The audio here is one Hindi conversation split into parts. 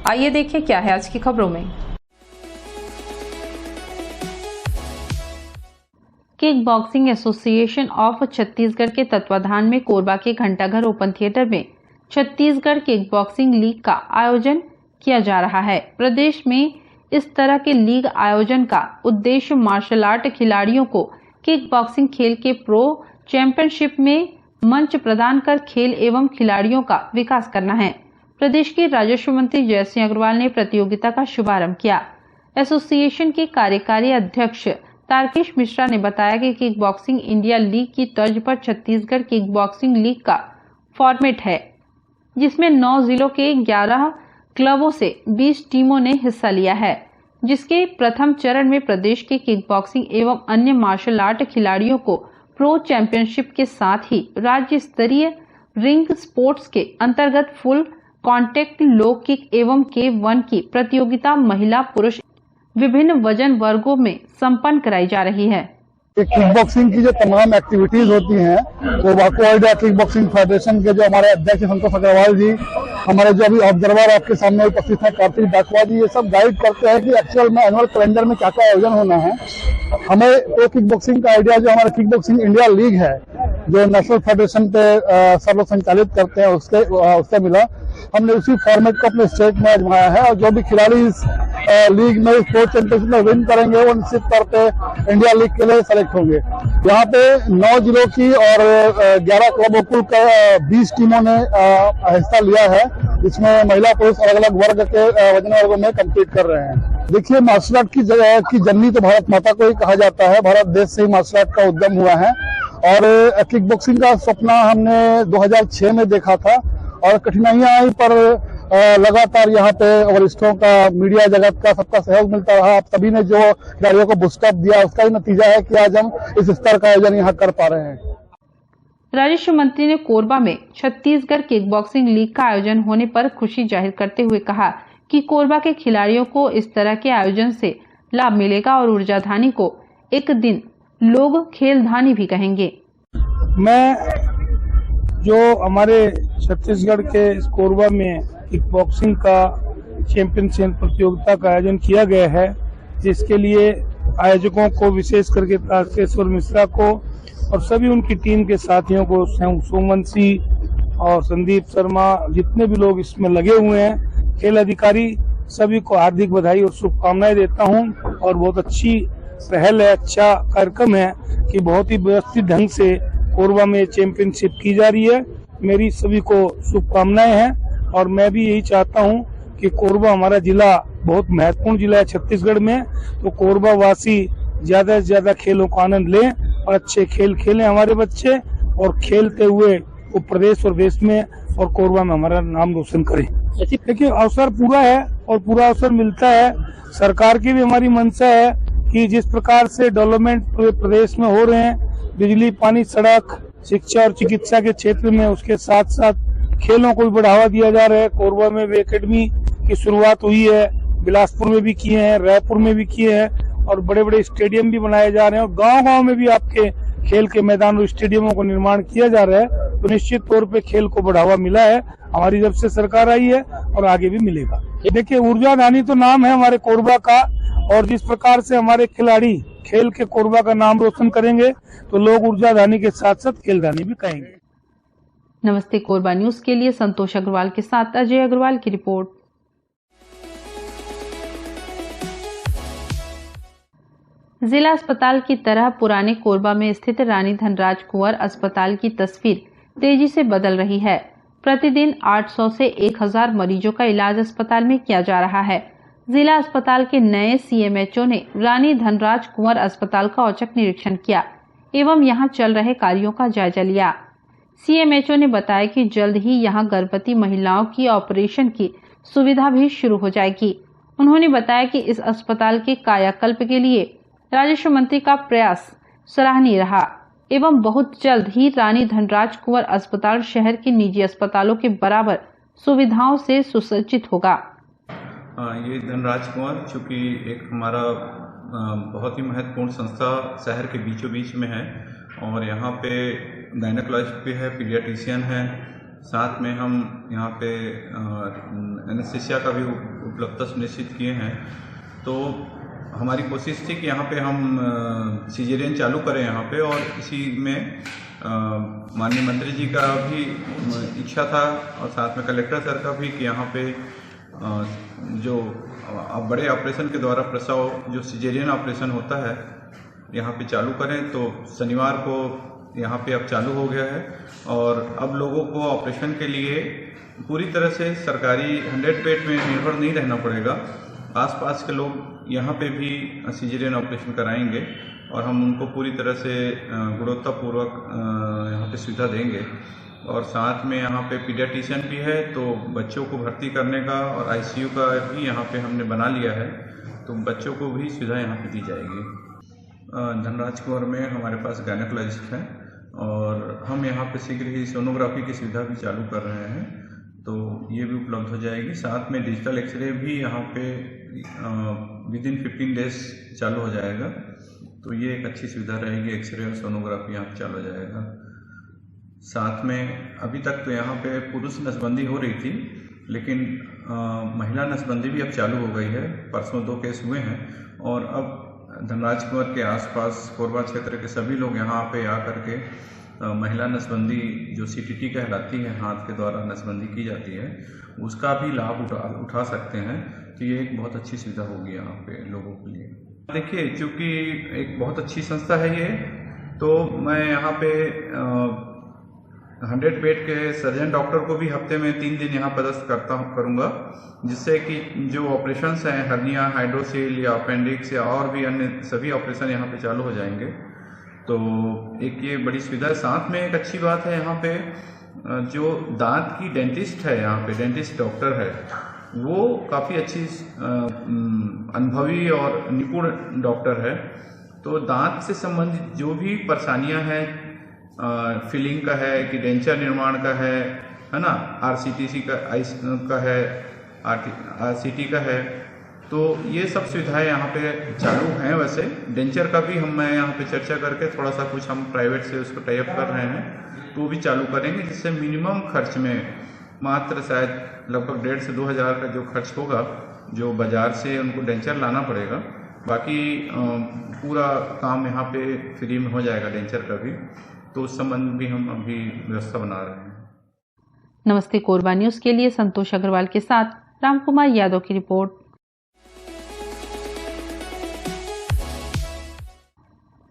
आइए देखिए क्या है आज की खबरों में। Kick boxing association of Chhattisgarh के तत्वाधान में कोरबा के घंटाघर ओपन थिएटर में छत्तीसगढ़ किक बॉक्सिंग लीग का आयोजन किया जा रहा है। प्रदेश में इस तरह के लीग आयोजन का उद्देश्य मार्शल आर्ट खिलाड़ियों को किक बॉक्सिंग खेल के प्रो चैंपियनशिप में मंच प्रदान कर खेल एवं खिलाड़ियों का विकास करना है। प्रदेश के राजस्व मंत्री जयसिंह अग्रवाल ने प्रतियोगिता का शुभारंभ किया। एसोसिएशन के कार्यकारी अध्यक्ष तारकेश मिश्रा ने बताया कि किक बॉक्सिंग इंडिया लीग की तर्ज पर छत्तीसगढ़ किक बॉक्सिंग लीग का फॉर्मेट है, जिसमें 9 जिलों के 11 क्लबों से 20 टीमों ने हिस्सा लिया है, जिसके प्रथम चरण में प्रदेश के किक बॉक्सिंग एवं अन्य मार्शल आर्ट खिलाड़ियों को प्रो चैंपियनशिप के साथ ही राज्य स्तरीय रिंग स्पोर्ट्स के अंतर्गत फुल कॉन्टेक्ट लो किक एवं K1 की प्रतियोगिता महिला पुरुष विभिन्न वजन वर्गों में संपन्न कराई जा रही है। किक बॉक्सिंग की जो तमाम एक्टिविटीज होती हैं वो वाको इंडिया किक बॉक्सिंग फेडरेशन के जो हमारे अध्यक्ष संतोष अग्रवाल जी, हमारे जो अभी ऑब्जर्वर आपके सामने उपस्थित हैं कार्तिक डाकवा जी, ये सब गाइड करते हैं कि एक्चुअल में एनुअल कैलेंडर में क्या क्या आयोजन होना है। हमें तो किक बॉक्सिंग का आइडिया जो हमारा किक बॉक्सिंग इंडिया लीग है जो नेशनल फेडरेशन पे सब लोग संचालित करते हैं उससे मिला। हमने उसी फॉर्मेट को अपने स्टेट में आजमाया है और जो भी खिलाड़ी इस लीग में स्पोर्ट्स चैंपियनशिप में विन करेंगे वो निश्चित तौर पे इंडिया लीग के लिए सेलेक्ट होंगे। यहाँ पे 9 जिलों की और 11 क्लबों कुल 20 टीमों ने हिस्सा लिया है, जिसमें महिला पुरुष अलग अलग वर्ग के वजन वर्गों में कम्पीट कर रहे हैं। देखिए, मार्शल आर्ट की जर्नी तो भारत माता को ही कहा जाता है। भारत देश से ही मार्शल आर्ट का उद्गम हुआ है और किक बॉक्सिंग का सपना हमने 2006 में देखा था और कठिनाइयां आई पर लगातार यहाँ पे वरिष्ठों का, मीडिया जगत का, सबका सहयोग मिलता रहा। आप सभी ने जो खिलाड़ियों को बूस्टअप दिया उसका ही नतीजा है कि आज हम इस स्तर का आयोजन यहाँ कर पा रहे हैं। राजस्व मंत्री ने कोरबा में छत्तीसगढ़ किक बॉक्सिंग लीग का आयोजन होने पर खुशी जाहिर करते हुए कहा कि कोरबा के खिलाड़ियों को इस तरह के आयोजन से लाभ मिलेगा और ऊर्जाधानी को एक दिन लोग खेलधानी भी कहेंगे। मैं जो हमारे छत्तीसगढ़ के कोरबा में किक बॉक्सिंग का चैंपियनशिप प्रतियोगिता का आयोजन किया गया है, जिसके लिए आयोजकों को, विशेष करके तारकेश्वर मिश्रा को और सभी उनकी टीम के साथियों को, सोमवंशी और संदीप शर्मा, जितने भी लोग इसमें लगे हुए हैं, खेल अधिकारी, सभी को हार्दिक बधाई और शुभकामनाएं देता हूं। और बहुत अच्छी पहल है, अच्छा कार्यक्रम है कि बहुत ही व्यवस्थित ढंग से कोरबा में चैंपियनशिप की जा रही है। मेरी सभी को शुभकामनाएं हैं और मैं भी यही चाहता हूं कि कोरबा हमारा जिला बहुत महत्वपूर्ण जिला है छत्तीसगढ़ में, तो कोरबा वासी ज्यादा से ज्यादा खेलों का आनंद लें और अच्छे खेल खेलें हमारे बच्चे, और खेलते हुए वो प्रदेश और देश में और कोरबा में हमारा नाम रोशन करें। देखिए, अवसर पूरा है और पूरा अवसर मिलता है। सरकार की भी हमारी मंशा है कि जिस प्रकार से डेवलपमेंट पूरे प्रदेश में हो रहे हैं, बिजली, पानी, सड़क, शिक्षा और चिकित्सा के क्षेत्र में, उसके साथ साथ खेलों को भी बढ़ावा दिया जा रहा है। कोरबा में भी एकेडमी की शुरुआत हुई है, बिलासपुर में भी किए हैं, रायपुर में भी किए हैं और बड़े बड़े स्टेडियम भी बनाए जा रहे हैं और गांव-गांव में भी आपके खेल के मैदान और स्टेडियमों को निर्माण किया जा रहा है। तो निश्चित तौर पे खेल को बढ़ावा मिला है हमारी जब से सरकार आई है और आगे भी मिलेगा। देखिए, ऊर्जाधानी तो नाम है हमारे कोरबा का, और जिस प्रकार से हमारे खिलाड़ी खेल के कोरबा का नाम रोशन करेंगे तो लोग ऊर्जाधानी के साथ साथ खेलधानी भी कहेंगे। नमस्ते कोरबा न्यूज के लिए संतोष अग्रवाल के साथ अजय अग्रवाल की रिपोर्ट। जिला अस्पताल की तरह पुराने कोरबा में स्थित रानी धनराज कुंवर अस्पताल की तस्वीर तेजी से बदल रही है। प्रतिदिन 800 से 1000 मरीजों का इलाज अस्पताल में किया जा रहा है। जिला अस्पताल के नए CMHO ने रानी धनराज कुंवर अस्पताल का औचक निरीक्षण किया एवं यहां चल रहे कार्यों का जायजा लिया। CMHO ने बताया कि जल्द ही यहां गर्भवती महिलाओं की ऑपरेशन की सुविधा भी शुरू हो जाएगी। उन्होंने बताया कि इस अस्पताल के कायाकल्प के लिए राजस्व मंत्री का प्रयास सराहनीय रहा एवं बहुत जल्द ही रानी धनराज कुंवर अस्पताल शहर के निजी अस्पतालों के बराबर सुविधाओं से सुसज्जित होगा। ये धनराज कुंवर चूँकि एक हमारा बहुत ही महत्वपूर्ण संस्था शहर के बीचों बीच में है और यहाँ पे गायनेकोलॉजिस्ट भी है, पीडियाट्रिशियन है, साथ में हम यहाँ पे एनेस्थीसिया का भी उपलब्धता सुनिश्चित किए हैं। तो हमारी कोशिश थी कि यहाँ पे हम सीजेरियन चालू करें यहाँ पे, और इसी में माननीय मंत्री जी का भी इच्छा था और साथ में कलेक्टर सर का भी कि यहाँ पे जो बड़े ऑपरेशन के द्वारा प्रसव जो सीजेरियन ऑपरेशन होता है यहाँ पे चालू करें। तो शनिवार को यहाँ पे अब चालू हो गया है और अब लोगों को ऑपरेशन के लिए पूरी तरह से सरकारी 100 बेड में निर्भर नहीं रहना पड़ेगा। आसपास के लोग यहाँ पे भी सीजेरियन ऑपरेशन कराएंगे और हम उनको पूरी तरह से गुणवत्तापूर्वक यहाँ पे सुविधा देंगे। और साथ में यहाँ पे पीडियाट्रिशियन भी है, तो बच्चों को भर्ती करने का और आईसीयू का भी यहाँ पे हमने बना लिया है, तो बच्चों को भी सुविधा यहाँ पे दी जाएगी। धनराज कुंवर में हमारे पास गायनेकोलॉजिस्ट हैं और हम यहाँ पे शीघ्र ही सोनोग्राफी की सुविधा भी चालू कर रहे हैं, तो ये भी उपलब्ध हो जाएगी। साथ में डिजिटल एक्सरे भी यहाँ पे विदिन 15 डेज चालू हो जाएगा, तो ये एक अच्छी सुविधा रहेगी। एक्सरे और सोनोग्राफी यहाँ पे चालू हो जाएगा। साथ में अभी तक तो यहाँ पे पुरुष नसबंदी हो रही थी, लेकिन महिला नसबंदी भी अब चालू हो गई है। परसों 2 केस हुए हैं और अब धनराज कुंवर के आसपास कोरबा क्षेत्र के सभी लोग यहाँ पे आकर के महिला नसबंदी जो सीटीटी कहलाती है, हाथ के द्वारा नसबंदी की जाती है, उसका भी लाभ उठा सकते हैं। तो ये एक बहुत अच्छी सुविधा होगी यहाँ पे लोगों के लिए। देखिए, चूँकि एक बहुत अच्छी संस्था है ये, तो मैं यहाँ पे 100 बेड के सर्जन डॉक्टर को भी हफ्ते में 3 दिन यहाँ पदस्थ करूँगा, जिससे कि जो ऑपरेशंस हैं हर्निया, हाइड्रोसील या अपेंडिक्स या और भी अन्य सभी ऑपरेशन यहाँ पे चालू हो जाएंगे। तो एक ये बड़ी सुविधा है। साथ में एक अच्छी बात है, यहाँ पे जो दांत की डेंटिस्ट है, यहाँ पे डेंटिस्ट डॉक्टर है, वो काफ़ी अच्छी अनुभवी और निपुण डॉक्टर है। तो दांत से संबंधित जो भी परेशानियां हैं, फिलिंग का है कि डेंचर निर्माण का है ना, आरसीटीसी का है, आरसीटी का है, तो ये सब सुविधाएं यहाँ पे चालू हैं। वैसे डेंचर का भी मैं यहाँ पे चर्चा करके थोड़ा सा कुछ हम प्राइवेट से उसको टाई अप कर रहे हैं, तो वो भी चालू करेंगे, जिससे मिनिमम खर्च में मात्र शायद लगभग 1,500 से 2,000 का जो खर्च होगा, जो बाजार से उनको डेंचर लाना पड़ेगा, बाकी पूरा काम यहाँ पे फ्री में हो जाएगा डेंचर का भी। तो उस संबंध भी हम अभी व्यवस्था बना रहे हैं। नमस्ते कोरबा न्यूज के लिए संतोष अग्रवाल के साथ रामकुमार यादव की रिपोर्ट।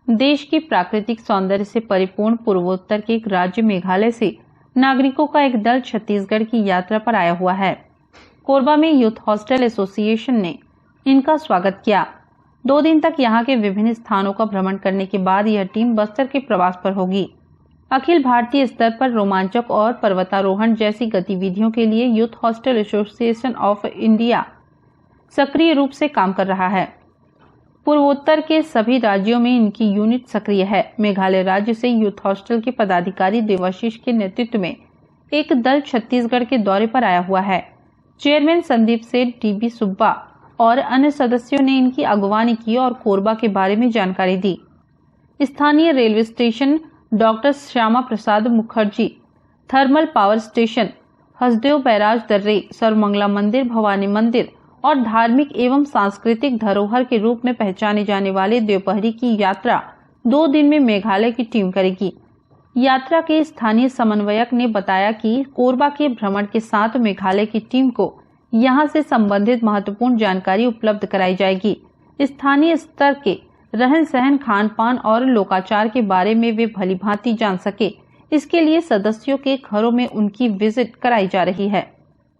देश की प्राकृतिक सौंदर्य से परिपूर्ण पूर्वोत्तर के एक राज्य मेघालय से नागरिकों का एक दल छत्तीसगढ़ की यात्रा पर आया हुआ है। कोरबा में यूथ हॉस्टल एसोसिएशन ने इनका स्वागत किया। 2 दिन तक यहाँ के विभिन्न स्थानों का भ्रमण करने के बाद यह टीम बस्तर के प्रवास पर होगी। अखिल भारतीय स्तर पर रोमांचक और पर्वतारोहण जैसी गतिविधियों के लिए youth hostel association of India सक्रिय रूप से काम कर रहा है। पूर्वोत्तर के सभी राज्यों में इनकी यूनिट सक्रिय है। मेघालय राज्य से यूथ हॉस्टल के पदाधिकारी देवाशीष के नेतृत्व में एक दल छत्तीसगढ़ के दौरे पर आया हुआ है। चेयरमैन संदीप सेठ, टीबी सुब्बा और अन्य सदस्यों ने इनकी अगवानी की और कोरबा के बारे में जानकारी दी। स्थानीय railway station, doctor Shyama Prasad Mukherjee thermal power station, Hasdeo barrage दर्रे, सर्वमंगला मंदिर, भवानी मंदिर और धार्मिक एवं सांस्कृतिक धरोहर के रूप में पहचाने जाने वाले देवपहरी की यात्रा 2 दिन में मेघालय की टीम करेगी। यात्रा के स्थानीय समन्वयक ने बताया कि कोरबा के भ्रमण के साथ मेघालय की टीम को यहां से संबंधित महत्वपूर्ण जानकारी उपलब्ध कराई जाएगी। स्थानीय स्तर के रहन सहन, खान पान और लोकाचार के बारे में वे भलीभांति जान सके, इसके लिए सदस्यों के घरों में उनकी विजिट कराई जा रही है।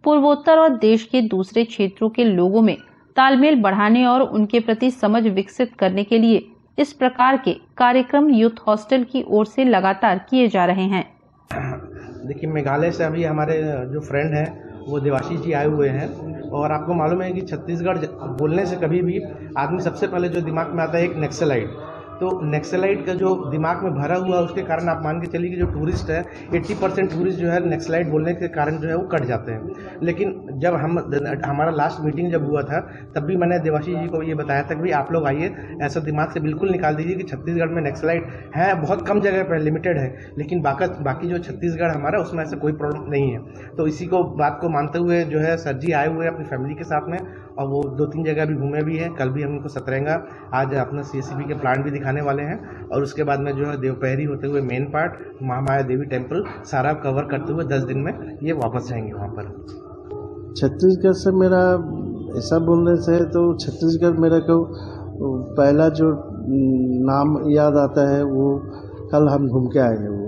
पूर्वोत्तर और देश के दूसरे क्षेत्रों के लोगों में तालमेल बढ़ाने और उनके प्रति समझ विकसित करने के लिए इस प्रकार के कार्यक्रम यूथ हॉस्टल की ओर से लगातार किए जा रहे हैं। देखिए, मेघालय से अभी हमारे जो फ्रेंड हैं वो देवाशीष जी आए हुए हैं, और आपको मालूम है कि छत्तीसगढ़ बोलने से कभी भी आदमी सबसे पहले जो दिमाग में आता है एक नक्सलाइट, तो नक्सलाइट का जो दिमाग में भरा हुआ उसके कारण आप मान के चलिए कि जो टूरिस्ट है 80% टूरिस्ट जो है नक्सलाइट बोलने के कारण जो है वो कट जाते हैं। लेकिन जब हमारा लास्ट मीटिंग जब हुआ था तब भी मैंने देवाशीष जी को ये बताया था कि भाई आप लोग आइए, ऐसा दिमाग से बिल्कुल निकाल दीजिए कि छत्तीसगढ़ में नक्सलाइट है, बहुत कम जगह पर लिमिटेड है, लेकिन बाकी जो छत्तीसगढ़ हमारा उसमें ऐसा कोई प्रॉब्लम नहीं है। तो इसी को बात को मानते हुए जो है सर जी आए हुए अपनी फैमिली के साथ में, और वो 2-3 जगह भी घूमे भी हैं। कल भी हम उनको सतरंगा आज अपना CSCB के प्लांट भी दिखाने वाले हैं, और उसके बाद में जो है देवपहरी होते हुए मेन पार्ट महामाया देवी टेम्पल सारा कवर करते हुए 10 दिन में ये वापस जाएंगे वहाँ पर। छत्तीसगढ़ से मेरा ऐसा बोलने से तो छत्तीसगढ़ मेरे को पहला जो नाम याद आता है वो कल हम घूम के आए हैं, वो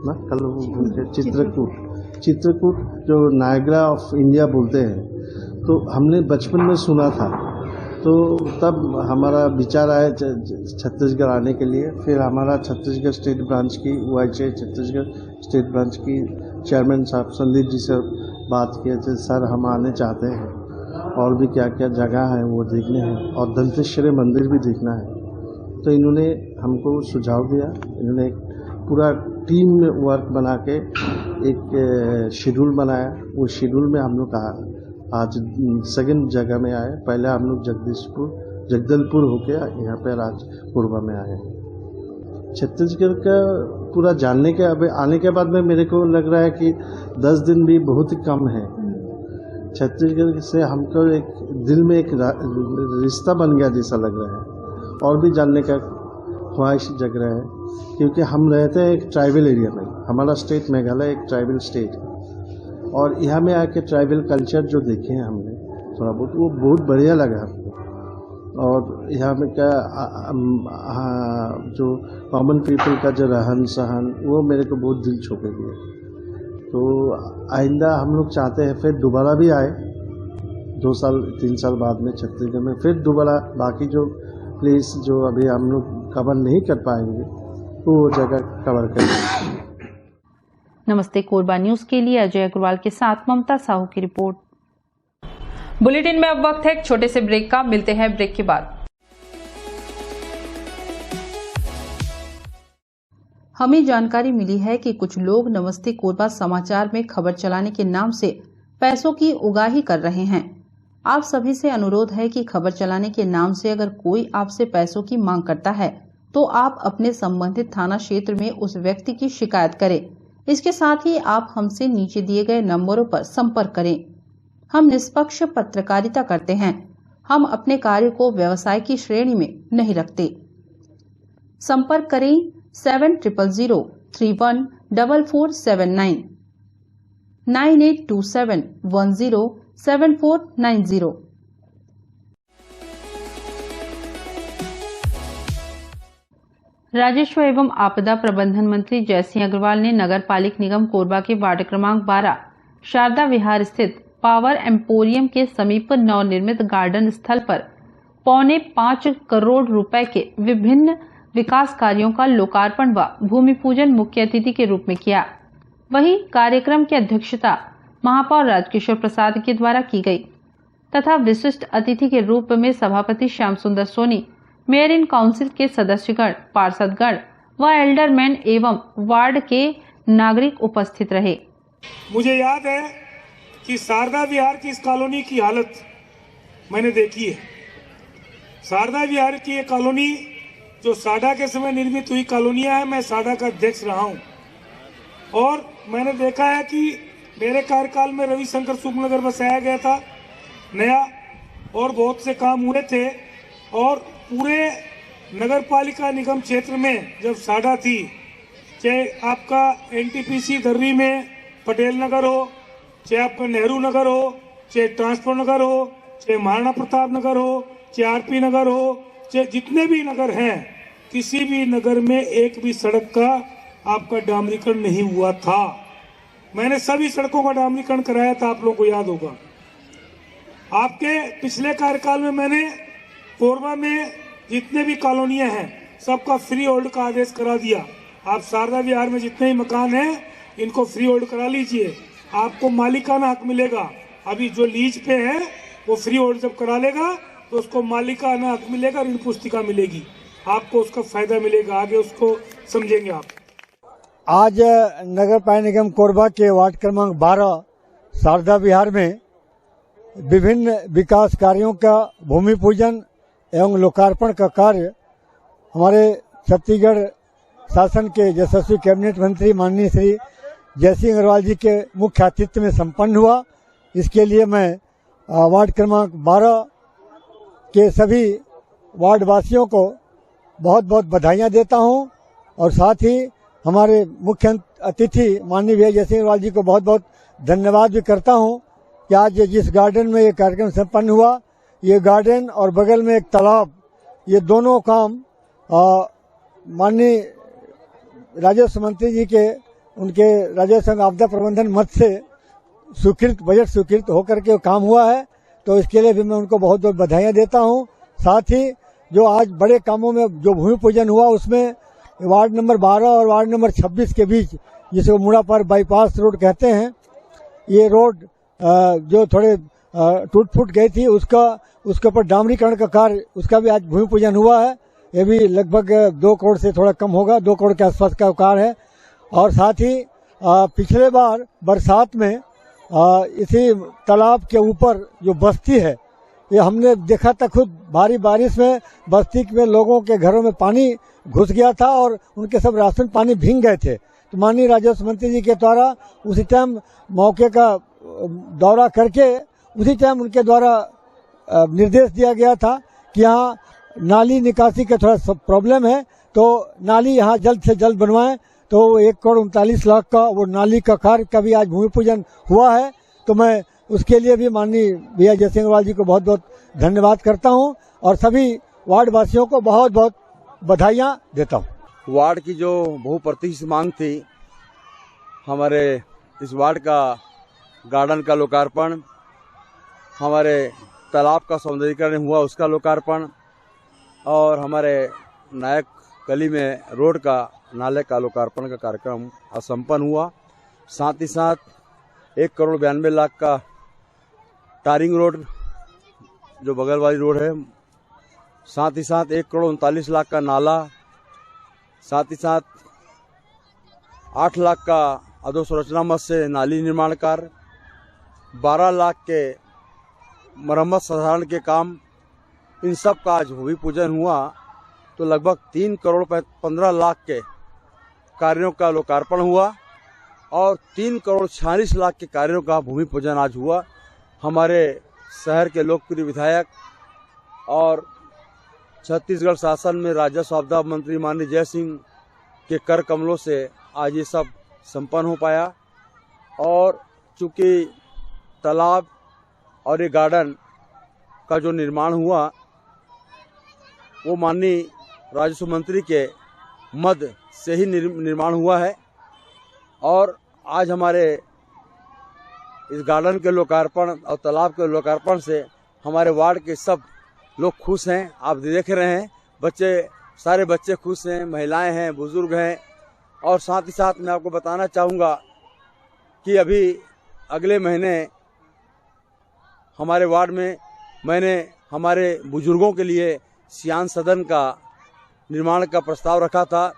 ना कल घूम के चित्रकूट जो नायग्रा ऑफ इंडिया बोलते हैं, तो हमने बचपन में सुना था, तो तब हमारा विचार आया छत्तीसगढ़ आने के लिए। फिर हमारा छत्तीसगढ़ स्टेट ब्रांच की वाईचे छत्तीसगढ़ स्टेट ब्रांच की चेयरमैन साहब संदीप जी से बात किए थे, सर हम आने चाहते हैं और भी क्या क्या जगह है वो देखने हैं और दंतेश्वरी मंदिर भी देखना है। तो इन्होंने हमको सुझाव दिया, इन्होंने एक पूरा टीम वर्क बना के एक शेड्यूल बनाया। वो शेड्यूल में हम लोग कहा आज सेकंड जगह में आए, पहले हम लोग जगदलपुर होके यहाँ पे राजपुरवा में आए। छत्तीसगढ़ का पूरा जानने के अब आने के बाद में मेरे को लग रहा है कि 10 दिन भी बहुत ही कम है। छत्तीसगढ़ से हमको एक दिल में एक रिश्ता बन गया जैसा लग रहा है, और भी जानने का ख्वाहिश जग रहा है, क्योंकि हम रहते हैं एक ट्राइबल एरिया में। हमारा स्टेट मेघालय एक ट्राइबल स्टेट है, और यहाँ में आके ट्राइबल कल्चर जो देखे हैं हमने थोड़ा बहुत, वो बहुत बढ़िया लगा हमको। और यहाँ में क्या जो कॉमन पीपल का जो रहन सहन वो मेरे को बहुत दिल छू के गया। तो आइंदा हम लोग चाहते हैं फिर दोबारा भी आए 2-3 साल बाद में छत्तीसगढ़ में, फिर दोबारा बाकी जो प्लेस जो अभी हम लोग कवर नहीं कर पाएंगे वो जगह कवर करेंगे। नमस्ते कोरबा न्यूज के लिए अजय अग्रवाल के साथ ममता साहू की रिपोर्ट। बुलेटिन में अब वक्त है एक छोटे से ब्रेक का, मिलते हैं ब्रेक के बाद। हमें जानकारी मिली है कि कुछ लोग नमस्ते कोरबा समाचार में खबर चलाने के नाम से पैसों की उगाही कर रहे हैं। आप सभी से अनुरोध है कि खबर चलाने के नाम से अगर कोई आपसे पैसों की मांग करता है तो आप अपने संबंधित थाना क्षेत्र में उस व्यक्ति की शिकायत करें। इसके साथ ही आप हमसे नीचे दिए गए नंबरों पर संपर्क करें। हम निष्पक्ष पत्रकारिता करते हैं, हम अपने कार्य को व्यवसाय की श्रेणी में नहीं रखते। संपर्क करें 7000314479 9827107490। राजस्व एवं आपदा प्रबंधन मंत्री जयसिंह अग्रवाल ने नगर पालिक निगम कोरबा के वार्ड क्रमांक 12 शारदा विहार स्थित पावर एम्पोरियम के समीप नवनिर्मित गार्डन स्थल पर 4.25 करोड़ रुपए के विभिन्न विकास कार्यों का लोकार्पण व भूमि पूजन मुख्य अतिथि के रूप में किया। वहीं कार्यक्रम की अध्यक्षता महापौर राजकिशोर प्रसाद के द्वारा की गई तथा विशिष्ट अतिथि के रूप में सभापति श्याम सुंदर सोनी, मेयर इन काउंसिल के सदस्यगण, पार्षदगण व एल्डरमैन एवं वार्ड के नागरिक उपस्थित रहे। मुझे याद है कि शारदा विहार की इस कॉलोनी की हालत मैंने देखी है। शारदा विहार की ये कॉलोनी जो साडा के समय निर्मित हुई कॉलोनियां है, मैं साडा का अध्यक्ष रहा हूं और मैंने देखा है कि मेरे कार्यकाल में रविशंकर सुखनगर बसाया गया था नया, और बहुत से काम हुए थे। और पूरे नगर पालिका निगम क्षेत्र में जब साडा थी, चाहे आपका NTPC दर्री में पटेल नगर हो, चाहे आपका नेहरू नगर हो, चाहे ट्रांसपोर्ट नगर हो, चाहे महाराणा प्रताप नगर हो, चाहे RP नगर हो, चाहे जितने भी नगर हैं, किसी भी नगर में एक भी सड़क का आपका डामरीकरण नहीं हुआ था। मैंने सभी सड़कों का डामरीकरण कराया था, आप लोगों को याद होगा। आपके पिछले कार्यकाल में मैंने कोरबा में जितने भी कॉलोनियां हैं सबका फ्री होल्ड का आदेश करा दिया। आप शारदा विहार में जितने ही मकान हैं इनको फ्री होल्ड करा लीजिए, आपको मालिकाना हक मिलेगा। अभी जो लीज पे है वो फ्री होल्ड जब करा लेगा तो उसको मालिकाना हक मिलेगा, ऋण पुस्तिका मिलेगी। आपको उसका फायदा मिलेगा, आगे उसको समझेंगे आप। आज नगर पालिका निगम कोरबा के वार्ड क्रमांक 12 शारदा विहार में विभिन्न विकास कार्यों का भूमि पूजन एवं लोकार्पण का कार्य हमारे छत्तीसगढ़ शासन के यशस्वी कैबिनेट मंत्री माननीय श्री जयसिंह अग्रवाल जी के मुख्य आतिथ्य में संपन्न हुआ। इसके लिए मैं वार्ड क्रमांक 12 के सभी वार्ड वासियों को बहुत बहुत बधाइयां देता हूं और साथ ही हमारे मुख्य अतिथि माननीय भैया जयसिंह अग्रवाल जी को बहुत बहुत धन्यवाद भी करता हूं कि आज जिस गार्डन में ये कार्यक्रम संपन्न हुआ, ये गार्डन और बगल में एक तालाब, ये दोनों काम माननीय राजस्व मंत्री जी के उनके राजस्व एवं आपदा प्रबंधन मद से स्वीकृत बजट स्वीकृत होकर के काम हुआ है, तो इसके लिए भी मैं उनको बहुत बहुत बधाइयां देता हूं। साथ ही जो आज बड़े कामों में जो भूमि पूजन हुआ उसमें वार्ड नंबर 12 और वार्ड नंबर 26 के बीच, जिसे मुड़ापार बाईपास रोड कहते हैं, ये रोड जो थोड़े टूट फूट गई थी उसके ऊपर डामरीकरण का कार्य, उसका भी आज भूमि पूजन हुआ है। ये भी लगभग 2 करोड़ से थोड़ा कम होगा, 2 करोड़ के आसपास का कार्य है। और साथ ही पिछले बार बरसात में इसी तालाब के ऊपर जो बस्ती है, ये हमने देखा था खुद, भारी बारिश में बस्ती में लोगों के घरों में पानी घुस गया था और उनके सब राशन पानी भीग गए थे। तो माननीय राजस्व मंत्री जी के द्वारा उसी टाइम मौके का दौरा करके उसी टाइम उनके द्वारा निर्देश दिया गया था कि यहाँ नाली निकासी का थोड़ा प्रॉब्लम है, तो नाली यहाँ जल्द से जल्द बनवाएं। तो 1 करोड़ 39 लाख का वो नाली का कार्य का भी आज भूमि पूजन हुआ है। तो मैं उसके लिए भी माननीय भैया जयसिंह अग्रवाल जी को बहुत बहुत धन्यवाद करता हूं और सभी वार्ड वासियों को बहुत बहुत बधाइयां देता हूं। वार्ड की जो बहुप्रतीक्षित मांग थी, हमारे इस वार्ड का गार्डन का लोकार्पण, हमारे तालाब का सौंदर्यीकरण हुआ उसका लोकार्पण और हमारे नायक गली में रोड का नाले का लोकार्पण का कार्यक्रम संपन्न हुआ। साथ ही साथ 1 करोड़ 92 लाख का टारिंग रोड जो बगल वाली रोड है, साथ ही साथ 1 करोड़ 39 लाख का नाला, साथ ही साथ 8 लाख का अधोसंरचना मद से नाली निर्माण कार्य, 12 लाख के मरम्मत साधारण के काम, इन सब का आज भूमि पूजन हुआ। तो लगभग 3 करोड़ 15 लाख के कार्यों का लोकार्पण हुआ और 3 करोड़ 46 लाख के कार्यों का भूमि पूजन आज हुआ। हमारे शहर के लोकप्रिय विधायक और छत्तीसगढ़ शासन में राजस्व आपदा मंत्री माननीय जय सिंह के कर कमलों से आज ये सब संपन्न हो पाया। और चूंकि तालाब और ये गार्डन का जो निर्माण हुआ वो माननीय राजस्व मंत्री के मद से ही निर्माण हुआ है और आज हमारे इस गार्डन के लोकार्पण और तालाब के लोकार्पण से हमारे वार्ड के सब लोग खुश हैं। आप देख रहे हैं, सारे बच्चे खुश हैं, महिलाएं हैं, बुजुर्ग हैं। और साथ ही साथ मैं आपको बताना चाहूँगा कि अभी अगले महीने हमारे वार्ड में मैंने हमारे बुजुर्गों के लिए सियान सदन का निर्माण का प्रस्ताव रखा था,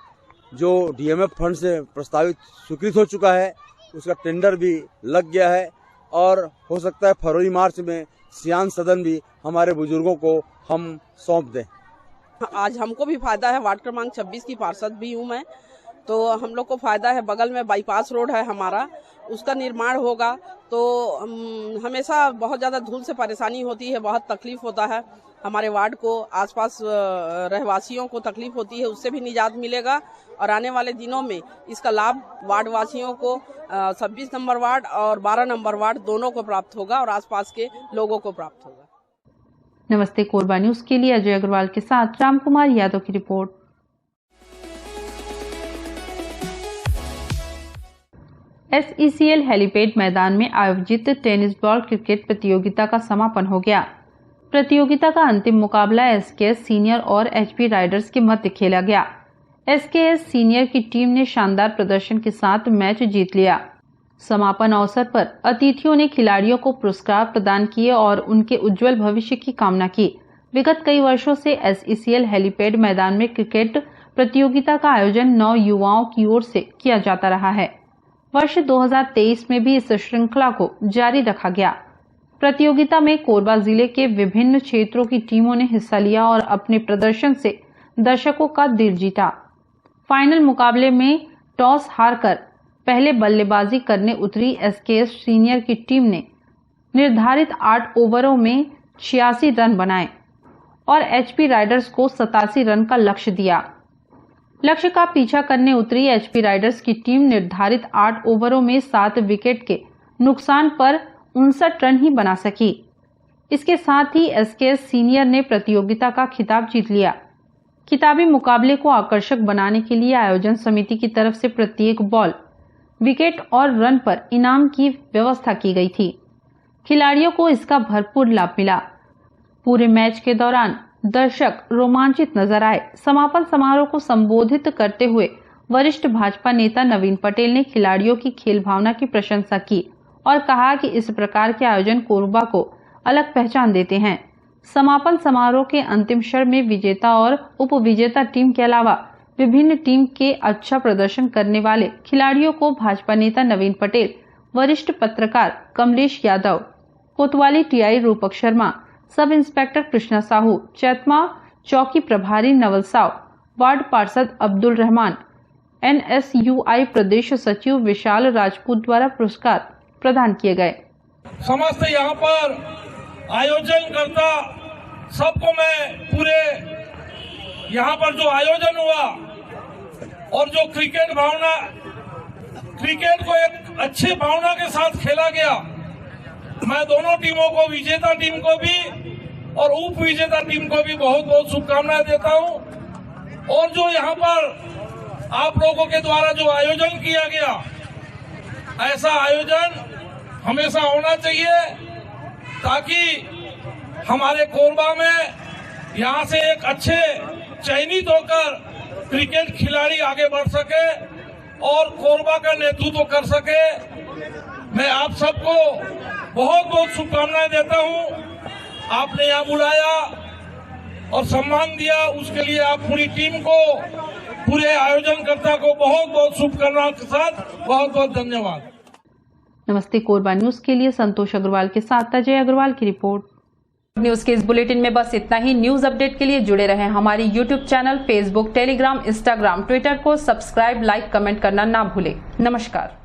जो डीएमएफ फंड से प्रस्तावित स्वीकृत हो चुका है। उसका टेंडर भी लग गया है और हो सकता है फरवरी मार्च में सियान सदन भी हमारे बुजुर्गों को हम सौंप दें। आज हमको भी फायदा है, वार्ड क्रमांक 26 की पार्षद भी हूँ मैं, तो हम लोग को फायदा है। बगल में बाईपास रोड है हमारा, उसका निर्माण होगा तो हमेशा बहुत ज़्यादा धूल से परेशानी होती है, बहुत तकलीफ होता है हमारे वार्ड को, आसपास रहवासियों को तकलीफ होती है, उससे भी निजात मिलेगा। और आने वाले दिनों में इसका लाभ वार्ड वासियों को 26 नंबर वार्ड और 12 नंबर वार्ड दोनों को प्राप्त होगा और आसपास के लोगों को प्राप्त होगा। नमस्ते कोरबा न्यूज के लिए अजय अग्रवाल के साथ रामकुमार यादव की रिपोर्ट। SECL हेलीपैड मैदान में आयोजित टेनिस बॉल क्रिकेट प्रतियोगिता का समापन हो गया। प्रतियोगिता का अंतिम मुकाबला SKS सीनियर और HP राइडर्स के मध्य खेला गया। SKS सीनियर की टीम ने शानदार प्रदर्शन के साथ मैच जीत लिया। समापन अवसर पर अतिथियों ने खिलाड़ियों को पुरस्कार प्रदान किए और उनके उज्जवल भविष्य की कामना की। विगत कई वर्षों से SECL हेलीपैड मैदान में क्रिकेट प्रतियोगिता का आयोजन 9 युवाओं की ओर से किया जाता रहा है। वर्ष 2023 में भी इस श्रृंखला को जारी रखा गया। प्रतियोगिता में कोरबा जिले के विभिन्न क्षेत्रों की टीमों ने हिस्सा लिया और अपने प्रदर्शन से दर्शकों का दिल जीता। फाइनल मुकाबले में टॉस हारकर पहले बल्लेबाजी करने उतरी SKS सीनियर की टीम ने निर्धारित 8 ओवरों में 86 रन बनाए और HP राइडर्स को 87 रन का लक्ष्य दिया। लक्ष्य का पीछा करने उतरी HP राइडर्स की टीम निर्धारित 8 ओवरों में 7 विकेट के नुकसान पर 59 रन ही बना सकी। इसके साथ ही SKS सीनियर ने प्रतियोगिता का खिताब जीत लिया। खिताबी मुकाबले को आकर्षक बनाने के लिए आयोजन समिति की तरफ से प्रत्येक बॉल, विकेट और रन पर इनाम की व्यवस्था की गई थी। खिलाड़ियों को इसका भरपूर लाभ मिला। पूरे मैच के दौरान दर्शक रोमांचित नजर आए। समापन समारोह को संबोधित करते हुए वरिष्ठ भाजपा नेता नवीन पटेल ने खिलाड़ियों की खेल भावना की प्रशंसा की और कहा कि इस प्रकार के आयोजन कोरबा को अलग पहचान देते हैं। समापन समारोह के अंतिम क्षण में विजेता और उप विजेता टीम के अलावा विभिन्न टीम के अच्छा प्रदर्शन करने वाले खिलाड़ियों को भाजपा नेता नवीन पटेल, वरिष्ठ पत्रकार कमलेश यादव, कोतवाली TI रूपक शर्मा, सब इंस्पेक्टर कृष्णा साहू, चैतमा चौकी प्रभारी नवल साव, वार्ड पार्षद अब्दुल रहमान, NSUI प्रदेश सचिव विशाल राजपूत द्वारा पुरस्कार प्रदान किए गए। समस्त यहाँ पर आयोजन करता सबको मैं पूरे यहाँ पर जो आयोजन हुआ और जो क्रिकेट को एक अच्छी भावना के साथ खेला गया, मैं दोनों टीमों को, विजेता टीम को भी और उप विजेता टीम को भी बहुत बहुत शुभकामनाएं देता हूं। और जो यहाँ पर आप लोगों के द्वारा जो आयोजन किया गया, ऐसा आयोजन हमेशा होना चाहिए ताकि हमारे कोरबा में यहाँ से एक अच्छे चयनित होकर क्रिकेट खिलाड़ी आगे बढ़ सके और कोरबा का नेतृत्व कर सके। मैं आप सबको बहुत बहुत शुभकामनाएं देता हूं। आपने यहाँ बुलाया और सम्मान दिया, उसके लिए आप पूरी टीम को, पूरे आयोजनकर्ता को बहुत बहुत शुभकामनाओं के साथ बहुत बहुत धन्यवाद। नमस्ते कोरबा न्यूज के लिए संतोष अग्रवाल के साथ अजय अग्रवाल की रिपोर्ट। न्यूज के इस बुलेटिन में बस इतना ही। न्यूज अपडेट के लिए जुड़े रहें हमारी YouTube channel, Facebook, Telegram, Instagram, Twitter को सब्सक्राइब, लाइक, कमेंट करना ना भूलें। नमस्कार।